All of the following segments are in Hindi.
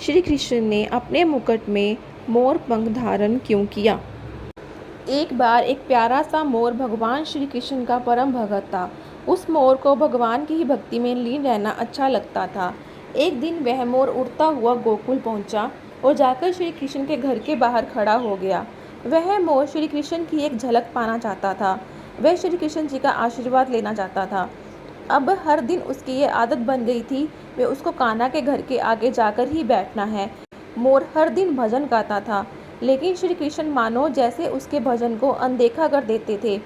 श्री कृष्ण ने अपने मुकुट में मोर पंख धारण क्यों किया? एक बार एक प्यारा सा मोर भगवान श्री कृष्ण का परम भगत था। उस मोर को भगवान की ही भक्ति में लीन रहना अच्छा लगता था। एक दिन वह मोर उड़ता हुआ गोकुल पहुंचा और जाकर श्री कृष्ण के घर के बाहर खड़ा हो गया। वह मोर श्री कृष्ण की एक झलक पाना चाहता था। वह श्री कृष्ण जी का आशीर्वाद लेना चाहता था। अब हर दिन उसकी ये आदत बन गई थी, वे उसको कान्हा के घर के आगे जाकर ही बैठना है। मोर हर दिन भजन गाता था, लेकिन श्री कृष्ण मानो जैसे उसके भजन को अनदेखा कर देते थे।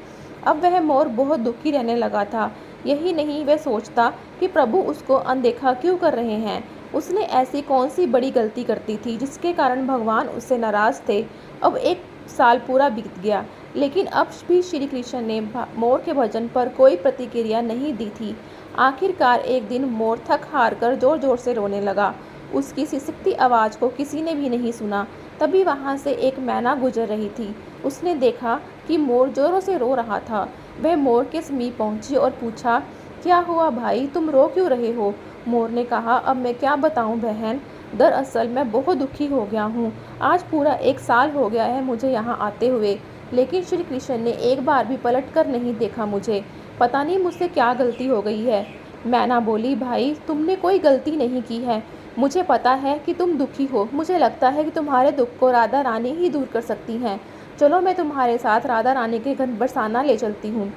अब वह मोर बहुत दुखी रहने लगा था। यही नहीं, वह सोचता कि प्रभु उसको अनदेखा क्यों कर रहे हैं। उसने ऐसी कौन सी बड़ी गलती करती थी जिसके कारण भगवान उससे नाराज थे। अब एक साल पूरा बीत गया, लेकिन अब भी श्री कृष्ण ने मोर के भजन पर कोई प्रतिक्रिया नहीं दी थी। आखिरकार एक दिन मोर थक हार कर जोर जोर से रोने लगा। उसकी सिसकती आवाज़ को किसी ने भी नहीं सुना। तभी वहाँ से एक मैना गुजर रही थी। उसने देखा कि मोर जोरों से रो रहा था। वह मोर के समीप पहुंची और पूछा, क्या हुआ भाई, तुम रो क्यों रहे हो? मोर ने कहा, अब मैं क्या बताऊं बहन, दरअसल मैं बहुत दुखी हो गया हूँ। आज पूरा एक साल हो गया है मुझे यहाँ आते हुए, लेकिन श्री कृष्ण ने एक बार भी पलट कर नहीं देखा मुझे। पता नहीं मुझसे क्या गलती हो गई है। मैना बोली, भाई तुमने कोई गलती नहीं की है। मुझे पता है कि तुम दुखी हो। मुझे लगता है कि तुम्हारे दुख को राधा रानी ही दूर कर सकती हैं। चलो मैं तुम्हारे साथ राधा रानी के घर बरसाना ले चलती हूँ।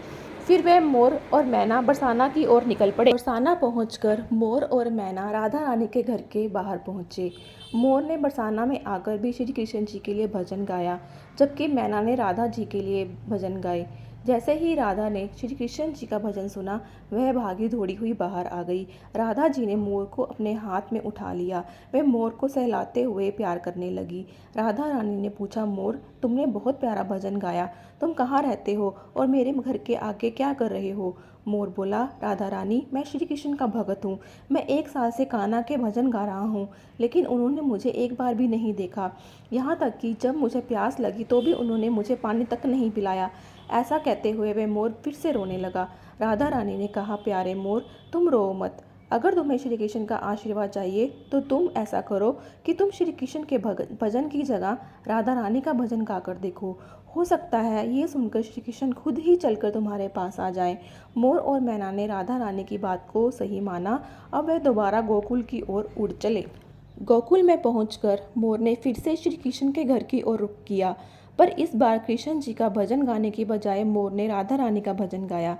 फिर वे मोर और मैना बरसाना की ओर निकल पड़े। बरसाना पहुंचकर मोर और मैना राधा रानी के घर के बाहर पहुंचे। मोर ने बरसाना में आकर भी श्री कृष्ण जी के लिए भजन गाया, जबकि मैना ने राधा जी के लिए भजन गाए। जैसे ही राधा ने श्री कृष्ण जी का भजन सुना, वह भागी दौड़ी हुई बाहर आ गई। राधा जी ने मोर को अपने हाथ में उठा लिया। वह मोर को सहलाते हुए प्यार करने लगी। राधा रानी ने पूछा, मोर तुमने बहुत प्यारा भजन गाया, तुम कहाँ रहते हो और मेरे घर के आगे क्या कर रहे हो? मोर बोला, राधा रानी मैं श्री कृष्ण का भगत हूँ। मैं एक साल से कान्हा के भजन गा रहा हूँ, लेकिन उन्होंने मुझे एक बार भी नहीं देखा। यहाँ तक कि जब मुझे प्यास लगी तो भी उन्होंने मुझे पानी तक नहीं पिलाया। ऐसा कहते हुए वह मोर फिर से रोने लगा। राधा रानी ने कहा, प्यारे मोर तुम रो मत। अगर तुम्हें श्री कृष्ण का आशीर्वाद चाहिए तो तुम ऐसा करो कि तुम श्री कृष्ण के भजन की जगह राधा रानी का भजन गाकर देखो। हो सकता है ये सुनकर श्री कृष्ण खुद ही चलकर तुम्हारे पास आ जाएं। मोर और मैना ने राधा रानी की बात को सही माना। अब वह दोबारा गोकुल की ओर उड़ चले। गोकुल में पहुंचकर मोर ने फिर से श्री कृष्ण के घर की ओर रुख किया, पर इस बार कृष्ण जी का भजन गाने की बजाय मोर ने राधा रानी का भजन गाया।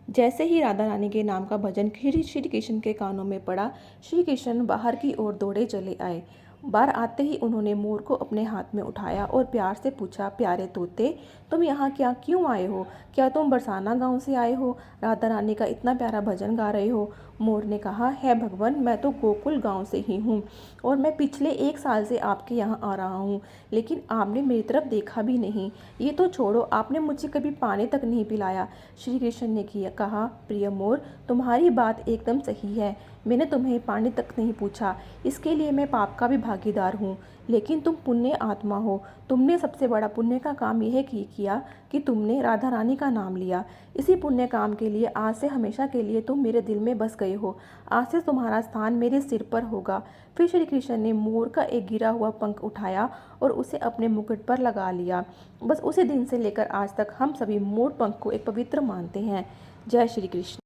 जैसे ही राधा रानी के नाम का भजन श्री कृष्ण के कानों में पड़ा, श्री कृष्ण बाहर की ओर दौड़े चले आए। बाहर आते ही उन्होंने मोर को अपने हाथ में उठाया और प्यार से पूछा, प्यारे तोते तुम यहाँ क्या क्यों आए हो? क्या तुम बरसाना गांव से आए हो? राधा रानी का इतना प्यारा भजन गा रहे हो। मोर ने कहा, है भगवान मैं तो गोकुल गांव से ही हूँ और मैं पिछले एक साल से आपके यहाँ आ रहा हूँ, लेकिन आपने मेरी तरफ देखा भी नहीं। ये तो छोड़ो, आपने मुझे कभी पानी तक नहीं पिलाया। श्री कृष्ण ने कहा, प्रिय मोर तुम्हारी बात एकदम सही है। मैंने तुम्हें पानी तक नहीं पूछा, इसके लिए मैं पाप का भी भागीदार हूँ, लेकिन तुम पुण्य आत्मा हो। तुमने सबसे बड़ा पुण्य का काम यह किया कि तुमने राधा रानी का नाम लिया। इसी पुण्य काम के लिए आज से हमेशा के लिए तुम मेरे दिल में बस गए हो। आज से तुम्हारा स्थान मेरे सिर पर होगा। फिर श्री कृष्ण ने मोर का एक गिरा हुआ पंख उठाया और उसे अपने मुकुट पर लगा लिया। बस उसी दिन से लेकर आज तक हम सभी मोर पंख को एक पवित्र मानते हैं। जय श्री कृष्ण।